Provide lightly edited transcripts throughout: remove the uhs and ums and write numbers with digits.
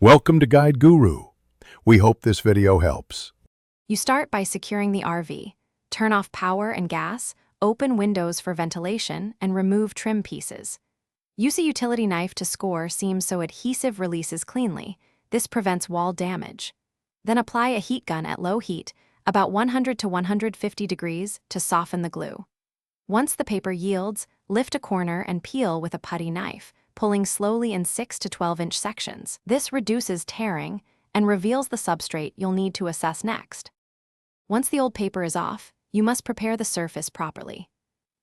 Welcome to Guide Guru. We hope this video helps. You start by securing the RV. Turn off power and gas, open windows for ventilation, and remove trim pieces. Use a utility knife to score seams so adhesive releases cleanly. This prevents wall damage. Then apply a heat gun at low heat, about 100 to 150 degrees, to soften the glue. Once the paper yields, lift a corner and peel with a putty knife, pulling slowly in 6 to 12-inch sections. This reduces tearing and reveals the substrate you'll need to assess next. Once the old paper is off, you must prepare the surface properly.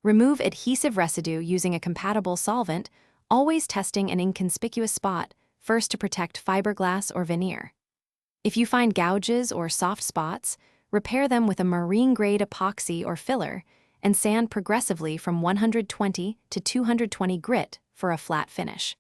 Remove adhesive residue using a compatible solvent, always testing an inconspicuous spot first to protect fiberglass or veneer. If you find gouges or soft spots, repair them with a marine-grade epoxy or filler and sand progressively from 120 to 220 grit for a flat finish.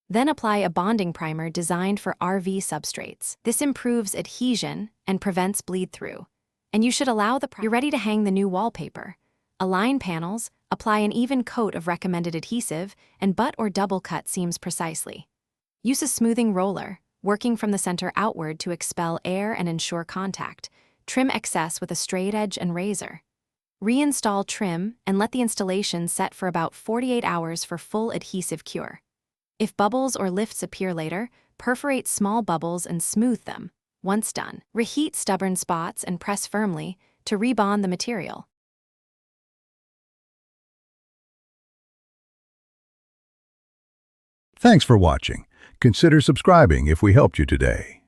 Then apply a bonding primer designed for RV substrates. This improves adhesion and prevents bleed-through. And you should allow you're ready to hang the new wallpaper. Align panels, apply an even coat of recommended adhesive, and butt or double cut seams precisely. Use a smoothing roller, working from the center outward to expel air and ensure contact. Trim excess with a straight edge and razor. Reinstall trim and let the installation set for about 48 hours for full adhesive cure. If bubbles or lifts appear later, perforate small bubbles and smooth them. Once done, reheat stubborn spots and press firmly to rebond the material. Thanks for watching. Consider subscribing if we helped you today.